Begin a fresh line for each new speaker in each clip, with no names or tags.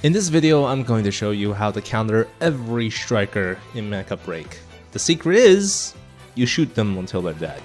In this video, I'm going to show you how to counter every striker in Mechabreak. The secret is, you shoot them until they're dead.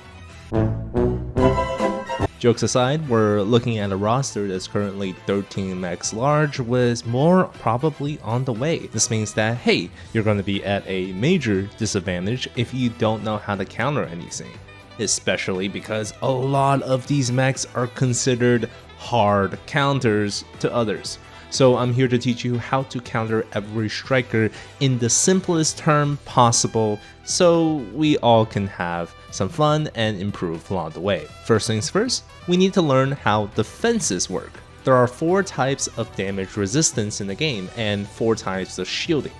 Jokes aside, we're looking at a roster that's currently 13 mechs large, with more probably on the way. This means that, hey, you're going to be at a major disadvantage if you don't know how to counter anything. Especially because a lot of these mechs are considered hard counters to others. So I'm here to teach you how to counter every striker in the simplest term possible, so we all can have some fun and improve along the way. First things first, we need to learn how defenses work. There are 4 types of damage resistance in the game, and 4 types of shielding.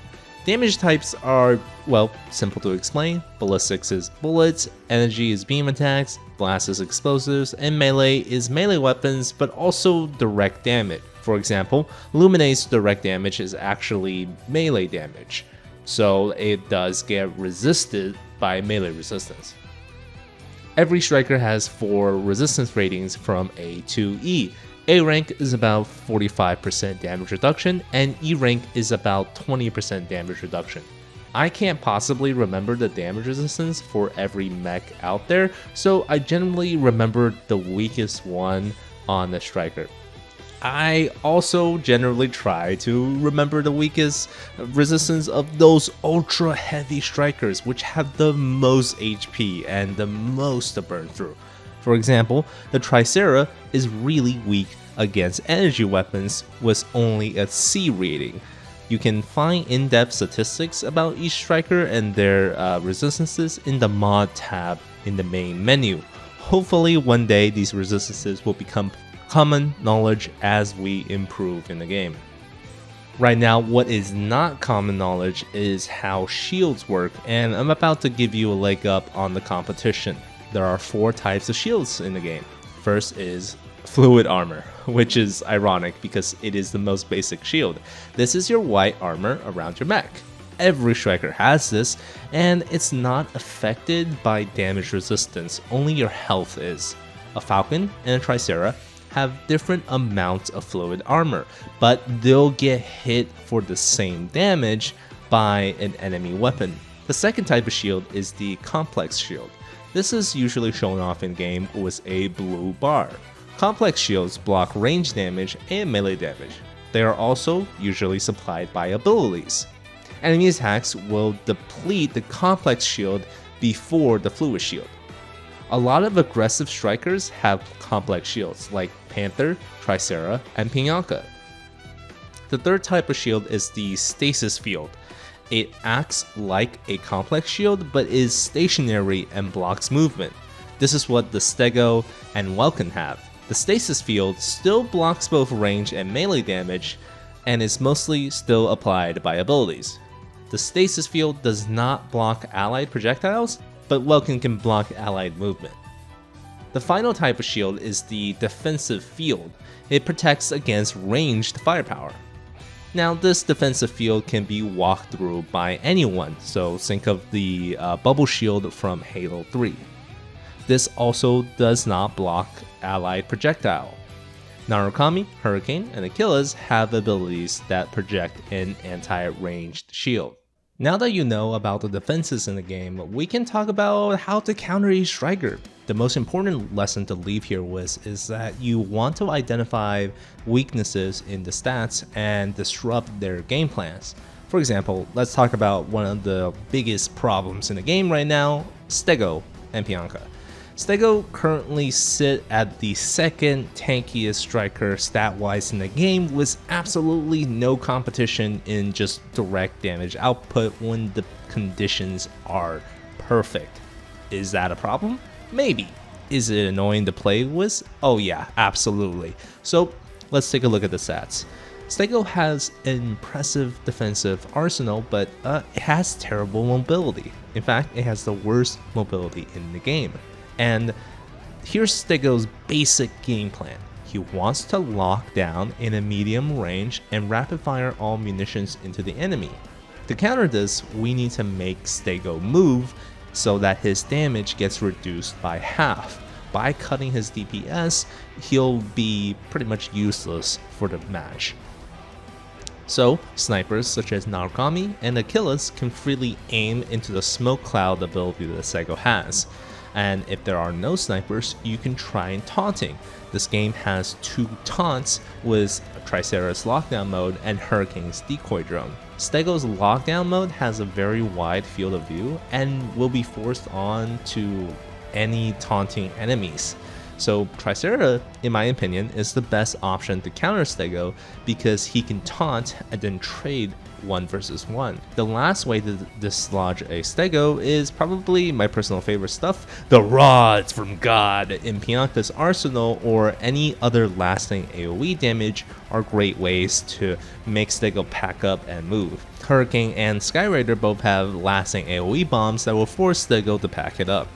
Damage types are, well, simple to explain. Ballistics is bullets, energy is beam attacks, blast is explosives, and melee is melee weapons, but also direct damage. For example, Luminae's direct damage is actually melee damage, so it does get resisted by melee resistance. Every striker has 4 resistance ratings from A to E. A rank is about 45% damage reduction, and E rank is about 20% damage reduction. I can't possibly remember the damage resistance for every mech out there, so I generally remember the weakest one on the striker. I also generally try to remember the weakest resistance of those ultra heavy strikers, which have the most HP and the most to burn through. For example, the Triceria is really weak against energy weapons with only a C rating. You can find in-depth statistics about each striker and their resistances in the mod tab in the main menu. Hopefully one day these resistances will become common knowledge as we improve in the game. Right now, what is not common knowledge is how shields work, and I'm about to give you a leg up on the competition. There are 4 types of shields in the game. First is fluid armor, which is ironic because it is the most basic shield. This is your white armor around your mech. Every striker has this, and it's not affected by damage resistance, only your health is. A Falcon and a Triceria have different amounts of fluid armor, but they'll get hit for the same damage by an enemy weapon. The second type of shield is the complex shield. This is usually shown off in game with a blue bar. Complex shields block range damage and melee damage. They are also usually supplied by abilities. Enemy attacks will deplete the complex shield before the fluid shield. A lot of aggressive strikers have complex shields like Panther, Triceria, and Pinaka. The third type of shield is the stasis field. It acts like a complex shield but is stationary and blocks movement. This is what the Stego and Welkin have. The stasis field still blocks both range and melee damage and is mostly still applied by abilities. The stasis field does not block allied projectiles, but Welkin can block allied movement. The final type of shield is the defensive field. It protects against ranged firepower. Now, this defensive field can be walked through by anyone, so think of the bubble shield from Halo 3. This also does not block allied projectile. Narukami, Hurricane, and Aquilas have abilities that project an anti-ranged shield. Now that you know about the defenses in the game, we can talk about how to counter each striker. The most important lesson to leave here with is that you want to identify weaknesses in the stats and disrupt their game plans. For example, let's talk about one of the biggest problems in the game right now, Stego and Pinaka. Stego currently sit at the second tankiest striker stat-wise in the game with absolutely no competition in just direct damage output when the conditions are perfect. Is that a problem? Maybe. Is it annoying to play with? Oh yeah, absolutely. So let's take a look at the stats. Stego has an impressive defensive arsenal, but it has terrible mobility. In fact, it has the worst mobility in the game. And here's Stego's basic game plan. He wants to lock down in a medium range and rapid fire all munitions into the enemy. To counter this, we need to make Stego move so that his damage gets reduced by half. By cutting his DPS, he'll be pretty much useless for the match. So, snipers such as Narukami and Aquilas can freely aim into the smoke cloud ability that Stego has. And if there are no snipers, you can try taunting. This game has 2 taunts with Triceria's lockdown mode and Hurricane's decoy drone. Stego's lockdown mode has a very wide field of view and will be forced on to any taunting enemies. So Triceria, in my opinion, is the best option to counter Stego because he can taunt and then trade 1 versus 1. The last way to dislodge a Stego is probably my personal favorite stuff, the rods from God in Pinaka's arsenal or any other lasting AoE damage are great ways to make Stego pack up and move. Hurricane and Skyraider both have lasting AoE bombs that will force Stego to pack it up.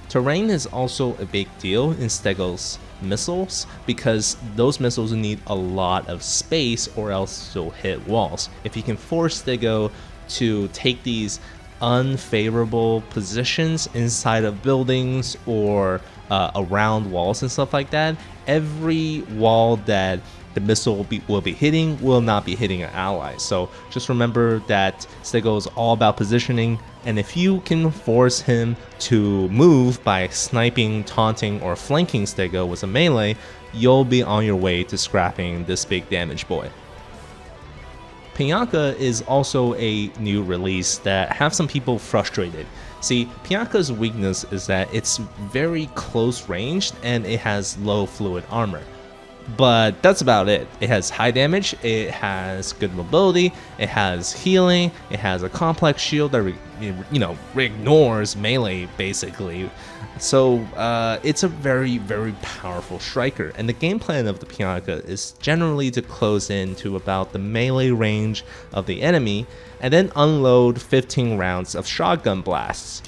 Terrain is also a big deal in Stego's missiles because those missiles need a lot of space or else they'll hit walls. If you can force Stego to take these unfavorable positions inside of buildings or around walls and stuff like that, every wall that the missile will be hitting will not be hitting an ally. So just remember that Stego is all about positioning, and if you can force him to move by sniping, taunting, or flanking Stego with a melee, you'll be on your way to scrapping this big damage boy. Pinaka is also a new release that have some people frustrated. See, Pinaka's weakness is that it's very close ranged and it has low fluid armor. But that's about it. It has high damage, it has good mobility, it has healing, it has a complex shield that ignores melee basically. So it's a very, very powerful striker, and the game plan of the Pinaka is generally to close in to about the melee range of the enemy and then unload 15 rounds of shotgun blasts.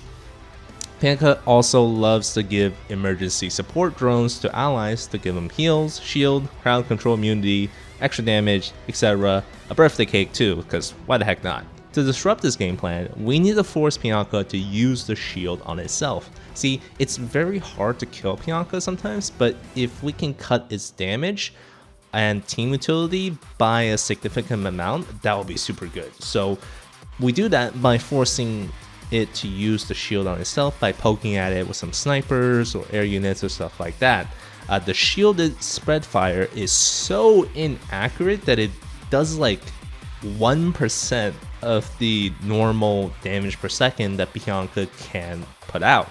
Pinaka also loves to give emergency support drones to allies to give them heals, shield, crowd control immunity, extra damage, etc. A birthday cake too, because why the heck not? To disrupt this game plan, we need to force Pinaka to use the shield on itself. See, it's very hard to kill Pinaka sometimes, but if we can cut its damage and team utility by a significant amount, that would be super good. So we do that by forcing it to use the shield on itself by poking at it with some snipers or air units or stuff like that. The shielded spread fire is so inaccurate that it does like 1% of the normal damage per second that Pinaka can put out.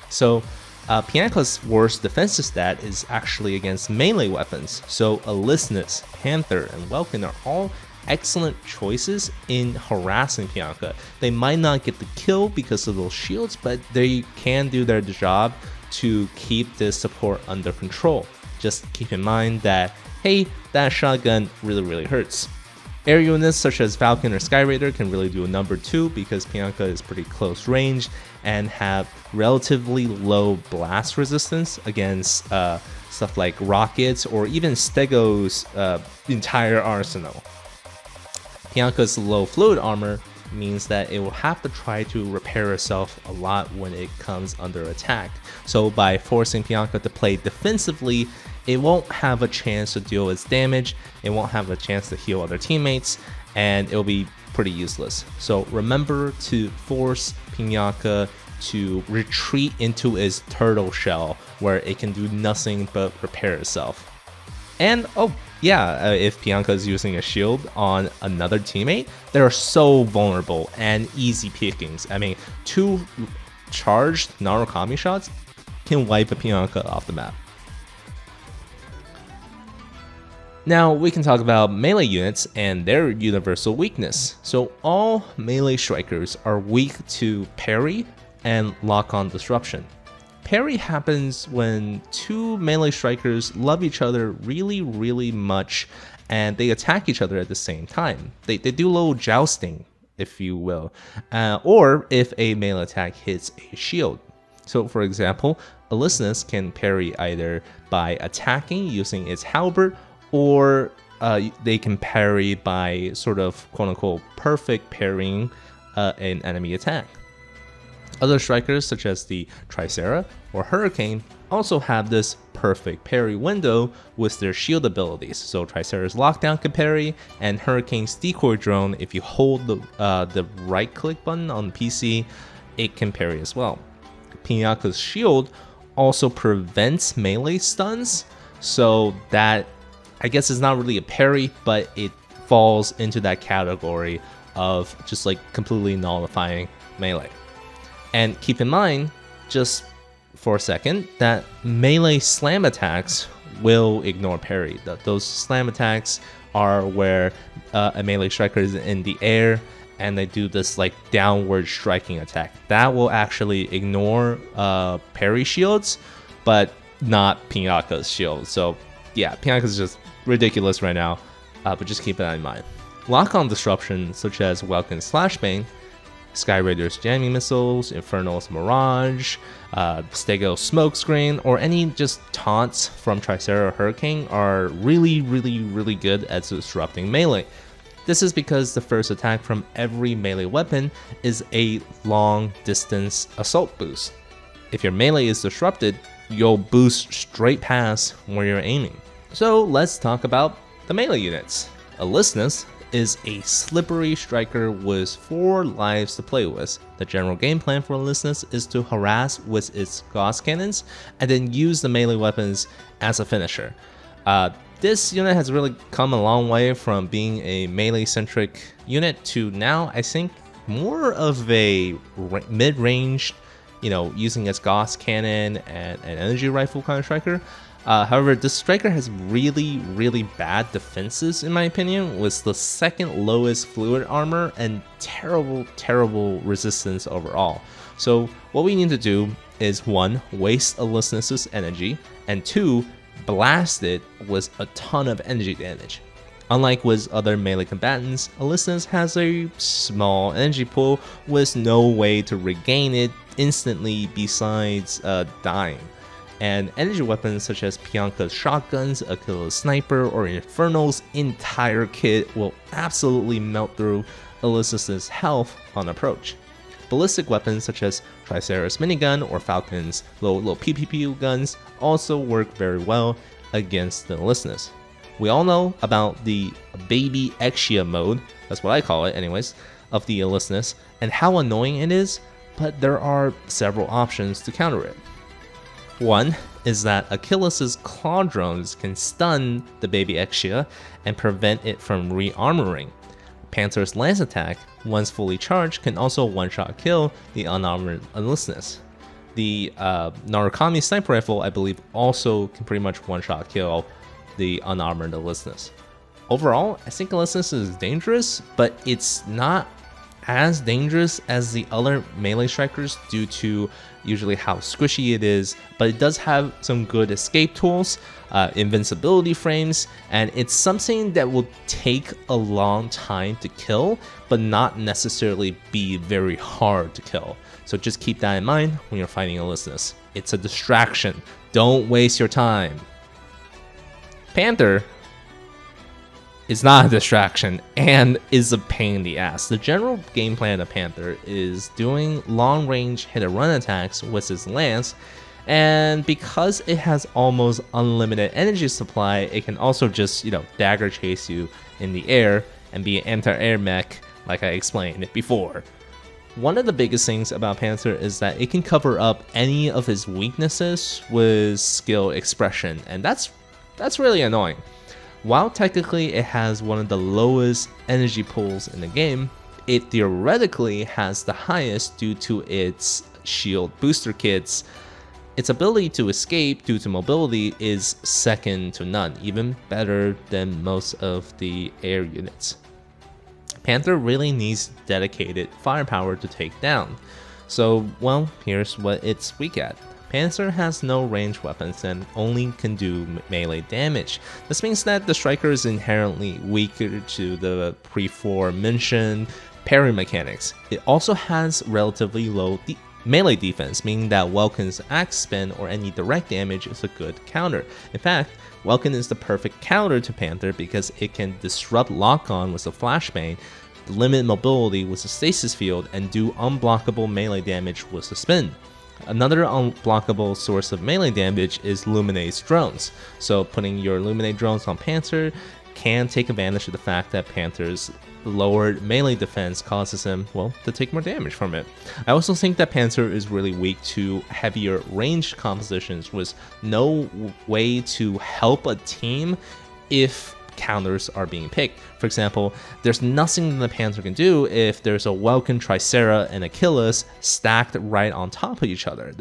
So Pinaka's worst defensive stat is actually against melee weapons. So Alsynes, Panther, and Welkin are all excellent choices in harassing Pinaka. They might not get the kill because of those shields, but they can do their job to keep this support under control. Just keep in mind that, hey, that shotgun really hurts. Air units such as Falcon or Skyraider can really do a number 2 because Pinaka is pretty close range and have relatively low blast resistance against stuff like rockets or even Stego's entire arsenal. Pinaka's low fluid armor means that it will have to try to repair itself a lot when it comes under attack. So by forcing Pinaka to play defensively, it won't have a chance to deal its damage, it won't have a chance to heal other teammates, and it'll be pretty useless. So remember to force Pinaka to retreat into its turtle shell where it can do nothing but repair itself. And if Pinaka is using a shield on another teammate, they're so vulnerable and easy pickings. I mean, 2 charged Narukami shots can wipe a Pinaka off the map. Now we can talk about melee units and their universal weakness. So all melee strikers are weak to parry and lock-on disruption. Parry happens when 2 melee strikers love each other really much and they attack each other at the same time. They do a little jousting, if you will, or if a melee attack hits a shield. So for example, Alsynes can parry either by attacking using its halberd, or they can parry by sort of quote-unquote perfect parrying an enemy attack. Other strikers such as the Triceria or Hurricane also have this perfect parry window with their shield abilities. So Triceria's lockdown can parry, and Hurricane's decoy drone, if you hold the right click button on the PC, it can parry as well. Pinaka's shield also prevents melee stuns, so that I guess is not really a parry, but it falls into that category of just like completely nullifying melee. And keep in mind, just for a second, that melee slam attacks will ignore parry. Those slam attacks are where a melee striker is in the air and they do this like downward striking attack. That will actually ignore parry shields, but not Pinaka's shield. So yeah, Pinaka's just ridiculous right now, but just keep that in mind. Lock-on disruption such as Welkin's Flashbang, Sky Raider's jamming missiles, Inferno's Mirage, Stego smokescreen, or any just taunts from Triceria or Hurricane are really good at disrupting melee. This is because the first attack from every melee weapon is a long distance assault boost. If your melee is disrupted, you'll boost straight past where you're aiming. So let's talk about the melee units. Alsynes is a slippery striker with 4 lives to play with. The general game plan for Alsynes is to harass with its gauss cannons and then use the melee weapons as a finisher. This unit has really come a long way from being a melee-centric unit to now, I think, more of a mid-range, using its gauss cannon and an energy rifle kind of striker. However, this striker has really bad defenses in my opinion, with the second lowest fluid armor and terrible resistance overall. So what we need to do is 1. Waste Alsynes' energy, and 2. Blast it with a ton of energy damage. Unlike with other melee combatants, Alsynes has a small energy pool with no way to regain it instantly besides dying. And energy weapons such as Pinaka's shotguns, Aquilas sniper, or Inferno's entire kit will absolutely melt through Alsynes' health on approach. Ballistic weapons such as Triceria's minigun or Falcon's little PPP guns also work very well against the Alsynes. We all know about the baby Exia mode, that's what I call it anyways, of the Alsynes, and how annoying it is, but there are several options to counter it. One is that Aquilas' claw drones can stun the baby Exia and prevent it from re-armoring. Panther's lance attack, once fully charged, can also one-shot kill the unarmored Alsynes. The Narukami sniper rifle, I believe, also can pretty much one-shot kill the unarmored Alsynes. Overall, I think Alsynes is dangerous, but it's not as dangerous as the other melee strikers due to usually how squishy it is, but it does have some good escape tools, invincibility frames, and it's something that will take a long time to kill, but not necessarily be very hard to kill. So just keep that in mind when you're fighting Alsynes. It's a distraction. Don't waste your time. Panther is not a distraction and is a pain in the ass. The general game plan of Panther is doing long range hit and run attacks with his lance, and because it has almost unlimited energy supply, it can also just, dagger chase you in the air and be an anti-air mech like I explained before. One of the biggest things about Panther is that it can cover up any of his weaknesses with skill expression, and that's really annoying. While technically it has one of the lowest energy pools in the game, it theoretically has the highest due to its shield booster kits. Its ability to escape due to mobility is second to none, even better than most of the air units. Panther really needs dedicated firepower to take down. So, well, here's what it's weak at. Panther has no ranged weapons and only can do melee damage. This means that the striker is inherently weaker to the before-mentioned parry mechanics. It also has relatively low melee defense, meaning that Welkin's axe spin or any direct damage is a good counter. In fact, Welkin is the perfect counter to Panther because it can disrupt lock-on with a flashbang limit mobility with the stasis field and do unblockable melee damage with the spin. Another unblockable source of melee damage is Luminae's drones. So putting your Luminae drones on Panther can take advantage of the fact that Panther's lowered melee defense causes him, well, to take more damage from it. I also think that Panther is really weak to heavier ranged compositions with no way to help a team if counters are being picked. For example, there's nothing the Panther can do if there's a Welkin, Triceria, and Aquilas stacked right on top of each other.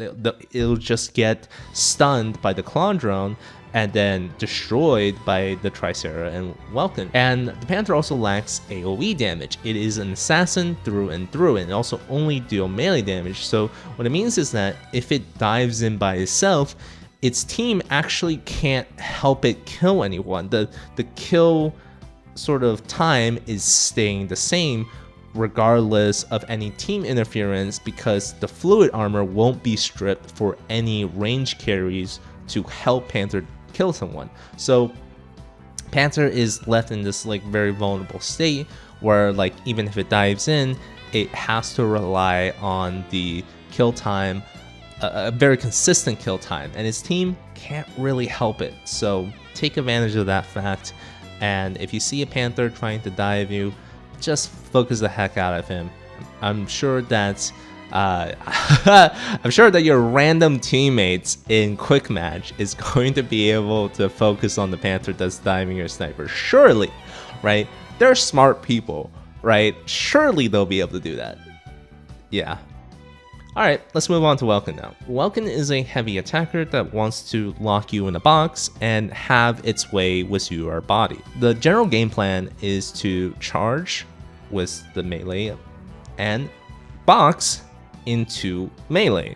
It'll just get stunned by the Clone drone and then destroyed by the Triceria and Welkin. And the Panther also lacks AoE damage. It is an assassin through and through, and also only deal melee damage. So what it means is that if it dives in by itself, its team actually can't help it kill anyone. The kill sort of time is staying the same regardless of any team interference, because the fluid armor won't be stripped for any range carries to help Panther kill someone. So Panther is left in this like very vulnerable state where like even if it dives in, it has to rely on the kill time, a very consistent kill time, and his team can't really help it. So take advantage of that fact, and if you see a Panther trying to dive you, just focus the heck out of him. I'm sure that your random teammates in quick match is going to be able to focus on the Panther that's diving your sniper. Surely, right? They're smart people, right? Surely they'll be able to do that. Yeah. Alright, let's move on to Welkin now. Welkin is a heavy attacker that wants to lock you in a box and have its way with your body. The general game plan is to charge with the melee and box into melee,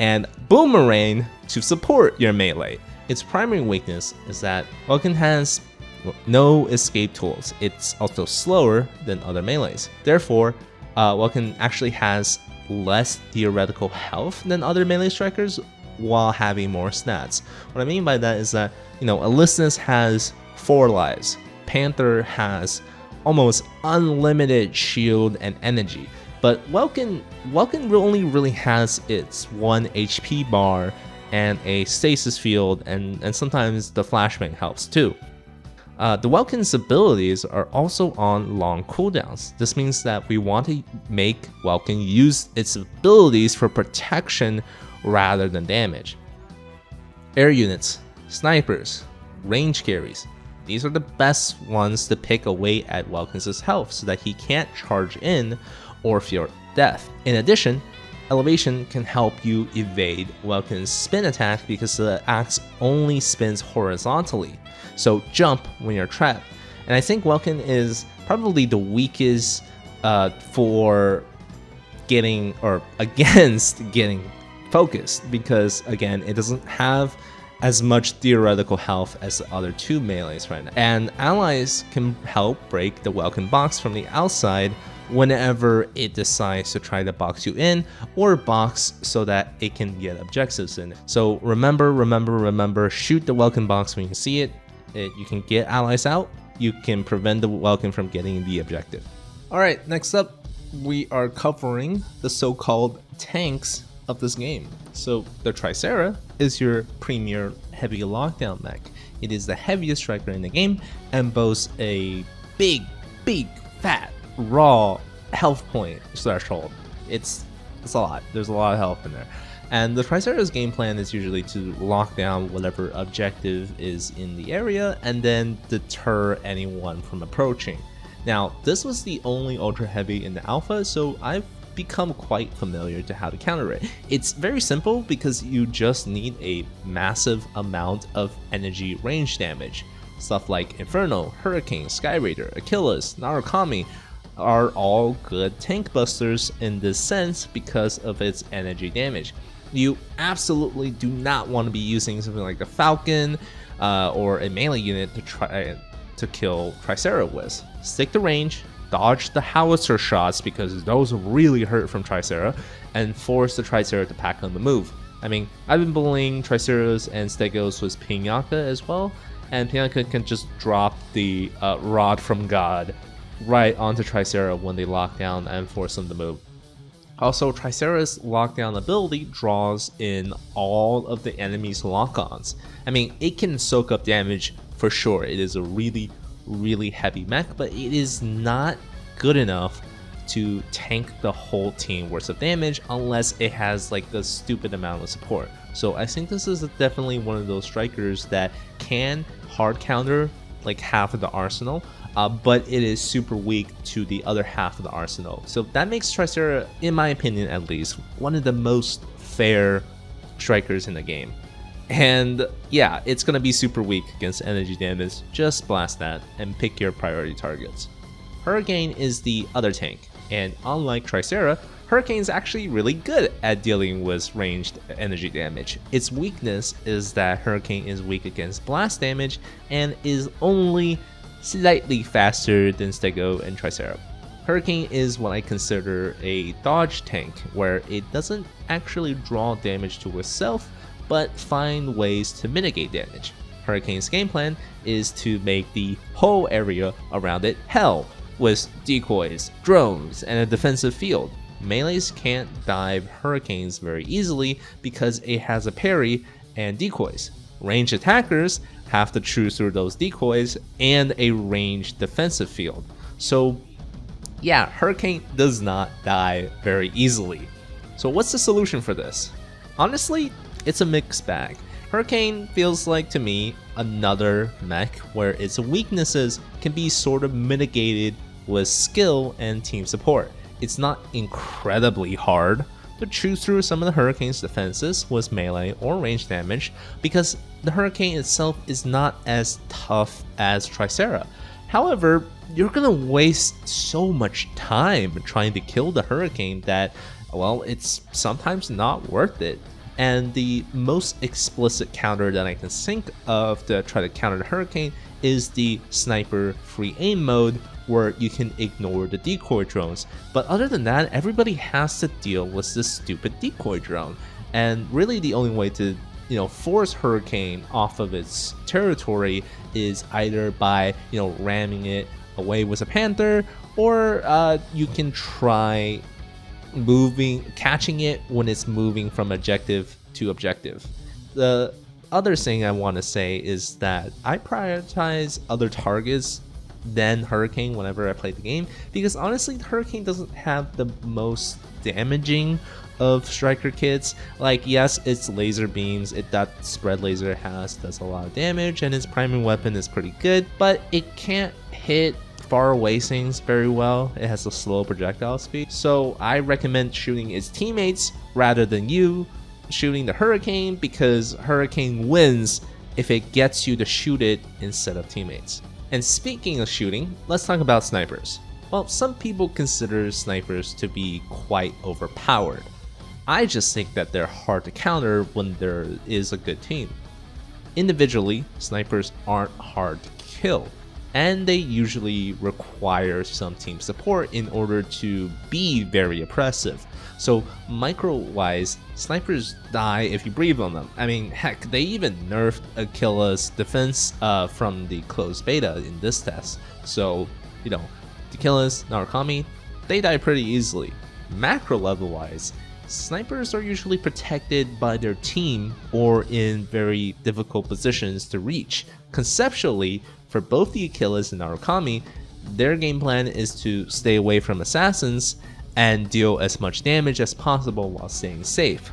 and boomerang to support your melee. Its primary weakness is that Welkin has no escape tools. It's also slower than other melees. Therefore, Welkin actually has less theoretical health than other melee strikers while having more stats. What I mean by that is that, Alsynes has 4 lives. Panther has almost unlimited shield and energy. But Welkin only really has its 1 HP bar and a stasis field, and sometimes the flashbang helps too. The Welkin's abilities are also on long cooldowns. This means that we want to make Welkin use its abilities for protection rather than damage. Air units, snipers, range carries. These are the best ones to pick away at Welkin's health so that he can't charge in or fear death. In addition, elevation can help you evade Welkin's spin attack because the axe only spins horizontally. So jump when you're trapped. And I think Welkin is probably the weakest for getting or against getting focused, because again, it doesn't have as much theoretical health as the other 2 melees right now. And allies can help break the Welkin box from the outside whenever it decides to try to box you in or box so that it can get objectives in. So remember, shoot the Welkin box when you see it. You can get allies out, you can prevent the Welkin from getting the objective. Alright, next up, we are covering the so-called tanks of this game. So the Triceria is your premier heavy lockdown mech. It is the heaviest striker in the game and boasts a big, fat, raw health point threshold. It's a lot. There's a lot of health in there. And the Triceria's game plan is usually to lock down whatever objective is in the area and then deter anyone from approaching. Now, this was the only ultra heavy in the alpha, so I've become quite familiar to how to counter it. It's very simple because you just need a massive amount of energy range damage. Stuff like Inferno, Hurricane, Sky Raider, Aquilas, Narukami are all good tank busters in this sense because of its energy damage. You absolutely do not want to be using something like the Falcon or a melee unit to try to kill Triceria with. Stick to range, dodge the howitzer shots because those really hurt from Triceria, and force the Triceria to pack on the move. I mean, I've been bullying Tricerias and Stegos with Pinaka as well, and Pinaka can just drop the Rod from God right onto Triceria when they lock down and force them to move. Also, Triceria's lockdown ability draws in all of the enemy's lock-ons. I mean, it can soak up damage for sure. It is a really heavy mech, but it is not good enough to tank the whole team worth of damage unless it has like the stupid amount of support. So I think this is definitely one of those strikers that can hard counter like half of the arsenal, but it is super weak to the other half of the arsenal. So that makes Triceria, in my opinion at least, one of the most fair strikers in the game. And yeah, it's gonna be super weak against energy damage. Just blast that and pick your priority targets. Hurricane is the other tank, and unlike Triceria, Hurricane is actually really good at dealing with ranged energy damage. Its weakness is that Hurricane is weak against blast damage and is only slightly faster than Stego and Triceria. Hurricane is what I consider a dodge tank, where it doesn't actually draw damage to itself, but find ways to mitigate damage. Hurricane's game plan is to make the whole area around it hell, with decoys, drones, and a defensive field. Melees can't dive Hurricanes very easily because it has a parry and decoys. Ranged attackers have to choose through those decoys and a ranged defensive field. So yeah, Hurricane does not die very easily. So what's the solution for this? Honestly, it's a mixed bag. Hurricane feels like to me another mech where its weaknesses can be sort of mitigated with skill and team support. It's not incredibly hard to choose through some of the Hurricane's defenses with melee or range damage because the Hurricane itself is not as tough as Triceria. However, you're gonna waste so much time trying to kill the Hurricane that, well, it's sometimes not worth it. And the most explicit counter that I can think of to try to counter the Hurricane is the sniper free aim mode, where you can ignore the decoy drones. But other than that, everybody has to deal with this stupid decoy drone. And really the only way to, force Hurricane off of its territory is either by, ramming it away with a Panther, or you can try catching it when it's moving from objective to objective. The other thing I want to say is that I prioritize other targets than Hurricane whenever I play the game, because honestly the Hurricane doesn't have the most damaging of striker kits. Like, yes, its laser beams, that spread laser it has does a lot of damage, and its primary weapon is pretty good, but it can't hit far away things very well. It has a slow projectile speed, so I recommend shooting its teammates rather than you shooting the Hurricane, because Hurricane wins if it gets you to shoot it instead of teammates. And speaking of shooting, let's talk about snipers. Well, some people consider snipers to be quite overpowered. I just think that they're hard to counter when there is a good team. Individually, snipers aren't hard to kill, and they usually require some team support in order to be very oppressive. So micro-wise, snipers die if you breathe on them. I mean, heck, they even nerfed Aquilas' defense from the closed beta in this test. So, Aquilas, Narukami, they die pretty easily. Macro level-wise, snipers are usually protected by their team or in very difficult positions to reach. Conceptually, for both the Aquilas and Narukami, their game plan is to stay away from assassins and deal as much damage as possible while staying safe.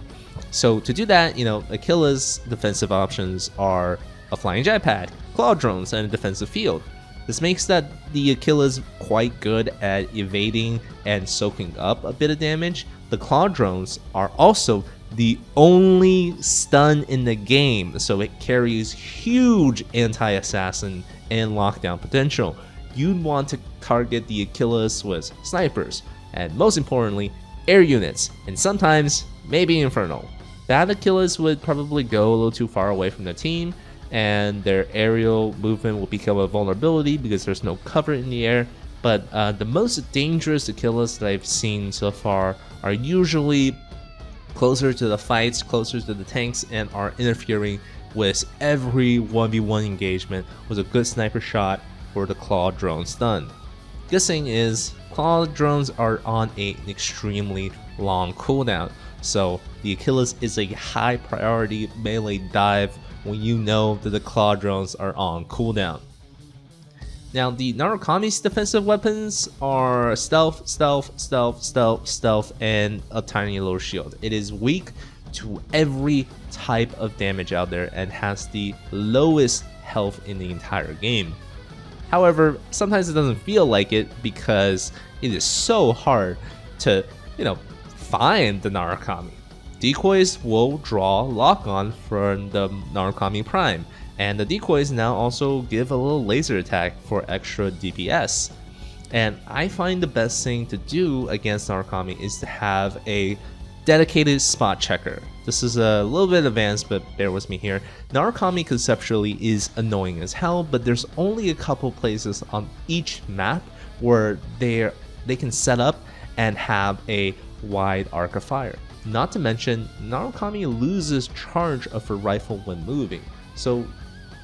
So to do that, Aquilas' defensive options are a flying jetpack, claw drones, and a defensive field. This makes that the Aquilas quite good at evading and soaking up a bit of damage. The claw drones are also the only stun in the game, so it carries huge anti-assassin and lockdown potential. You'd want to target the Aquilas with snipers, and most importantly, air units, and sometimes maybe Inferno. Bad Aquilas would probably go a little too far away from the team, and their aerial movement will become a vulnerability because there's no cover in the air. But the most dangerous Aquilas that I've seen so far are usually closer to the fights, closer to the tanks, and are interfering with every 1v1 engagement with a good sniper shot or the claw drone stun. Good thing is, claw drones are on an extremely long cooldown, so the Aquilas is a high priority melee dive when you know that the claw drones are on cooldown. Now, the Narukami's defensive weapons are stealth, stealth, stealth, stealth, stealth, and a tiny little shield. It is weak to every type of damage out there and has the lowest health in the entire game. However, sometimes it doesn't feel like it because it is so hard to, find the Narukami. Decoys will draw lock-on from the Narukami Prime, and the decoys now also give a little laser attack for extra DPS. And I find the best thing to do against Narukami is to have a dedicated spot checker. This is a little bit advanced, but bear with me here. Narukami conceptually is annoying as hell, but there's only a couple places on each map where they can set up and have a wide arc of fire. Not to mention, Narukami loses charge of her rifle when moving. So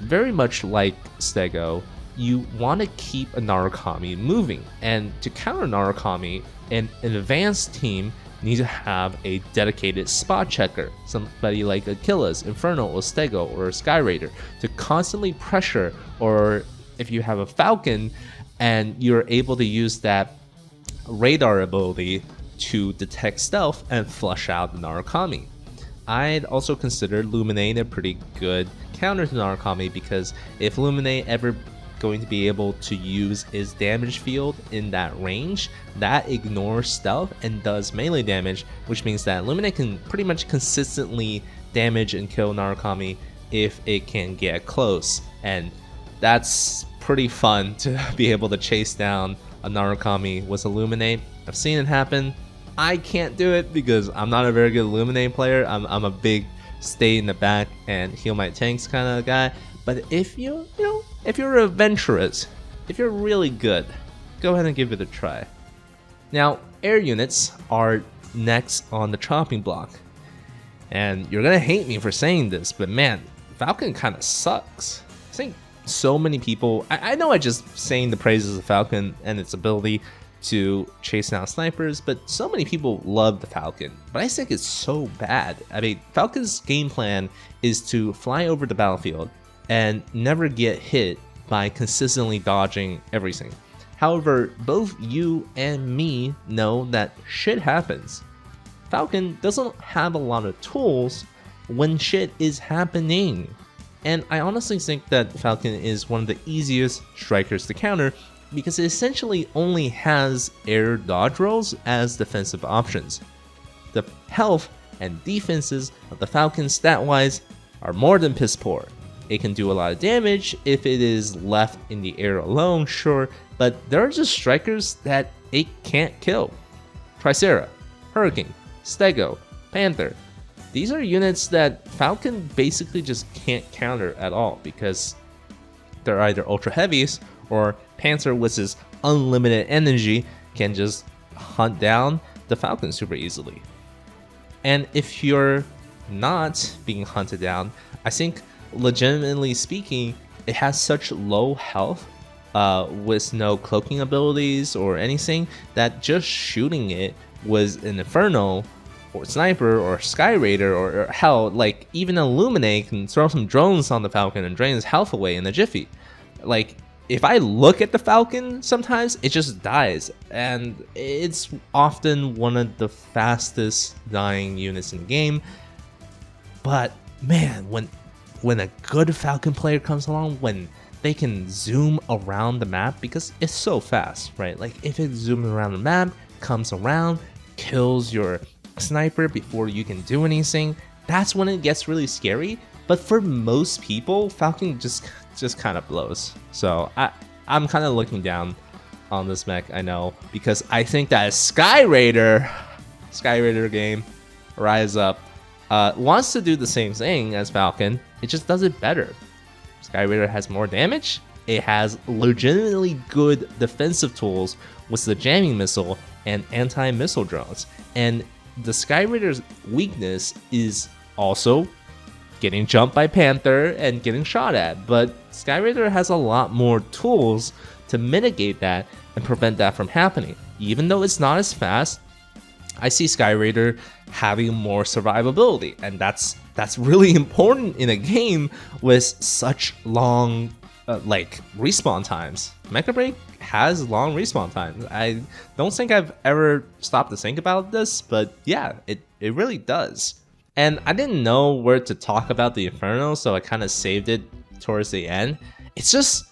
very much like Stego, you want to keep a Narukami moving. And to counter Narukami, an advanced team needs to have a dedicated spot checker. Somebody like Aquilas, Inferno, or Stego, or Sky Raider to constantly pressure, or if you have a Falcon and you're able to use that radar ability to detect stealth and flush out the Narukami. I'd also consider Luminae a pretty good counter to Narukami, because if Luminae ever going to be able to use his damage field in that range, that ignores stealth and does melee damage, which means that Luminae can pretty much consistently damage and kill Narukami if it can get close, and that's pretty fun to be able to chase down a Narukami with a Luminae. I've seen it happen. I can't do it because I'm not a very good Luminae player. I'm a big stay in the back and heal my tanks kind of guy. But if if you're adventurous, if you're really good, go ahead and give it a try. Now, air units are next on the chopping block. And you're gonna hate me for saying this, but man, Falcon kind of sucks. I think so many people, I know I just saying the praises of Falcon and its ability to chase down snipers, but so many people love the Falcon, but I think it's so bad. I mean, Falcon's game plan is to fly over the battlefield and never get hit by consistently dodging everything. However, both you and me know that shit happens. Falcon doesn't have a lot of tools when shit is happening. And I honestly think that Falcon is one of the easiest strikers to counter because it essentially only has air dodge rolls as defensive options. The health and defenses of the Falcon stat-wise are more than piss poor. It can do a lot of damage if it is left in the air alone, sure, but there are just strikers that it can't kill. Triceria, Hurricane, Stego, Panther. These are units that Falcon basically just can't counter at all because they're either ultra heavies or Panther with his unlimited energy can just hunt down the Falcon super easily. And if you're not being hunted down, I think legitimately speaking, it has such low health with no cloaking abilities or anything that just shooting it was an Inferno or Sniper or Sky Raider or hell, like even a Luminae can throw some drones on the Falcon and drain his health away in a jiffy. Like, if I look at the Falcon, sometimes it just dies, and it's often one of the fastest dying units in the game. But man, when a good Falcon player comes along, when they can zoom around the map, because it's so fast, right? Like if it zooms around the map, comes around, kills your sniper before you can do anything, that's when it gets really scary. But for most people, Falcon just kind of blows. So I'm kind of looking down on this mech, I know, because I think that Sky Raider game, Rise Up, wants to do the same thing as Falcon. It just does it better. Sky Raider has more damage. It has legitimately good defensive tools with the jamming missile and anti-missile drones. And the Sky Raider's weakness is also getting jumped by Panther and getting shot at, but Sky Raider has a lot more tools to mitigate that and prevent that from happening. Even though it's not as fast, I see Sky Raider having more survivability, and that's really important in a game with such long respawn times. Mechabreak has long respawn times. I don't think I've ever stopped to think about this, but yeah, it really does. And I didn't know where to talk about the Inferno, so I kind of saved it towards the end. It's just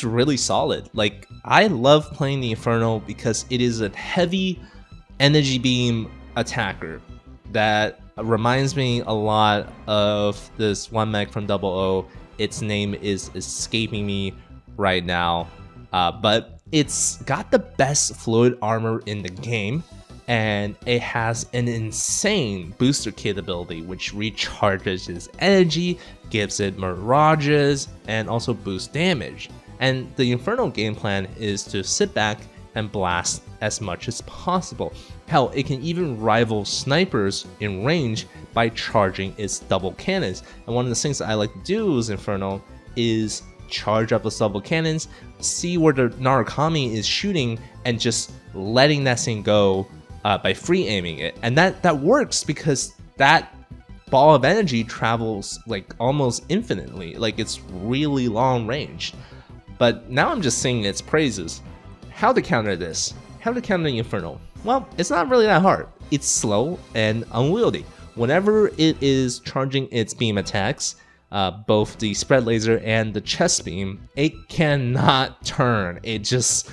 really solid. Like, I love playing the Inferno because it is a heavy energy beam attacker that reminds me a lot of this one mech from 00. Its name is escaping me right now, but it's got the best fluid armor in the game, and it has an insane booster kit ability which recharges its energy, gives it mirages, and also boosts damage. And the Inferno game plan is to sit back and blast as much as possible. Hell, it can even rival snipers in range by charging its double cannons. And one of the things that I like to do with Inferno is charge up those double cannons, see where the Narukami is shooting, and just letting that thing go by free aiming it. And that works because that ball of energy travels like almost infinitely. Like, it's really long range. But now I'm just singing its praises. How to counter this? How to counter the Inferno? Well, it's not really that hard. It's slow and unwieldy. Whenever it is charging its beam attacks, both the spread laser and the chest beam, it cannot turn. It's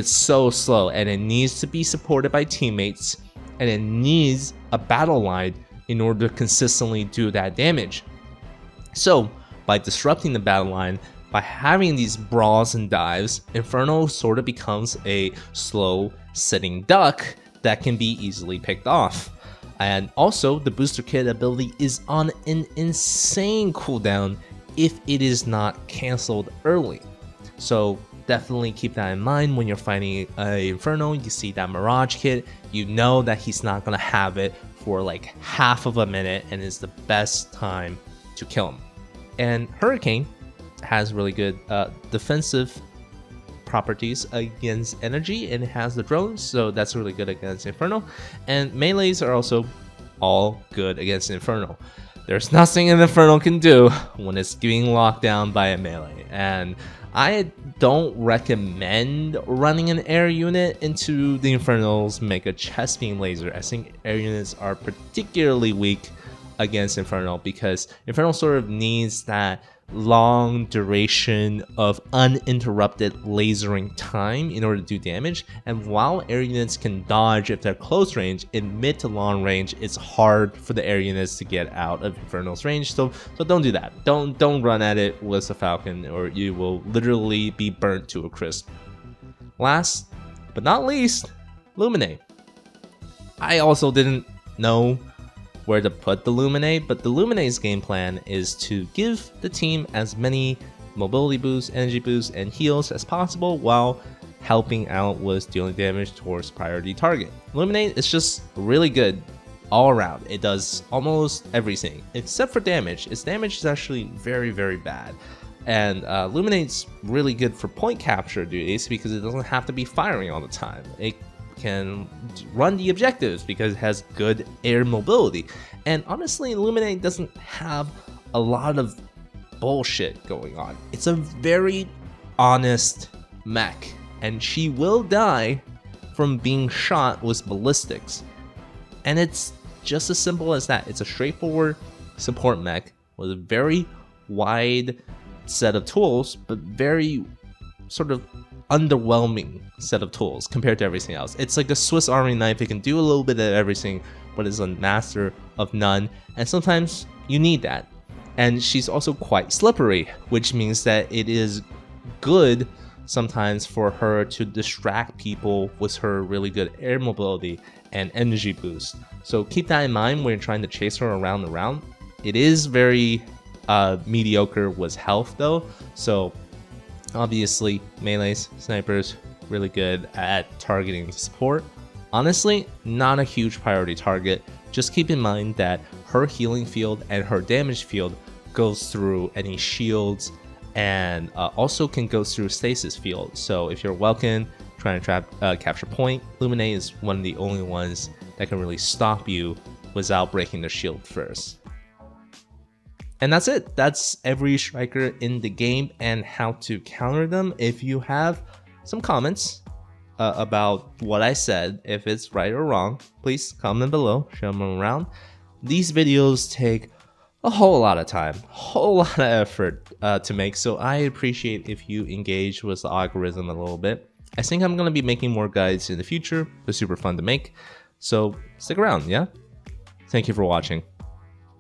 so slow, and it needs to be supported by teammates, and it needs a battle line in order to consistently do that damage. So by disrupting the battle line, by having these brawls and dives, Inferno sort of becomes a slow sitting duck that can be easily picked off. And also, the booster kit ability is on an insane cooldown if it is not cancelled early. So definitely keep that in mind when you're fighting an Inferno. You see that Mirage kit, you know that he's not going to have it for like half of a minute, and it's the best time to kill him. And Hurricane has really good defensive properties against energy, and it has the drones, so that's really good against Inferno. And melees are also all good against Inferno. There's nothing an Inferno can do when it's being locked down by a melee, and I don't recommend running an air unit into the Inferno's Mega Chest Beam Laser. I think air units are particularly weak against Inferno because Inferno sort of needs that long duration of uninterrupted lasering time in order to do damage. And while air units can dodge if they're close range, in mid to long range it's hard for the air units to get out of Inferno's range. So don't do that. Don't run at it with a Falcon, or you will literally be burnt to a crisp. Last but not least, Luminae. I also didn't know where to put the Luminae, but the Luminae's game plan is to give the team as many mobility boosts, energy boosts, and heals as possible while helping out with dealing damage towards priority target. Luminae is just really good all around. It does almost everything except for damage. Its damage is actually very, very bad. And Luminae's really good for point capture duties because it doesn't have to be firing all the time. It can run the objectives because it has good air mobility. And honestly, Luminae doesn't have a lot of bullshit going on. It's a very honest mech, and she will die from being shot with ballistics. And it's just as simple as that. It's a straightforward support mech with a very wide set of tools, but very sort of underwhelming set of tools compared to everything else. It's like a Swiss Army knife. It can do a little bit of everything, but is a master of none, and sometimes you need that. And she's also quite slippery, which means that it is good sometimes for her to distract people with her really good air mobility and energy boost. So keep that in mind when you're trying to chase her around the round. It is very mediocre with health though, so obviously melees, snipers, really good at targeting support. Honestly, not a huge priority target. Just keep in mind that her healing field and her damage field goes through any shields, and also can go through stasis field. So if you're Welkin trying to capture point. Luminae is one of the only ones that can really stop you without breaking the shield first. And that's it. That's every striker in the game and how to counter them. If you have some comments about what I said, if it's right or wrong, please comment below, show them around. These videos take a whole lot of time, whole lot of effort to make, so I appreciate if you engage with the algorithm a little bit. I think I'm going to be making more guides in the future. They're super fun to make, so stick around, yeah? Thank you for watching.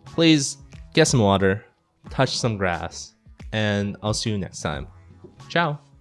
Please get some water, touch some grass, and I'll see you next time. Ciao!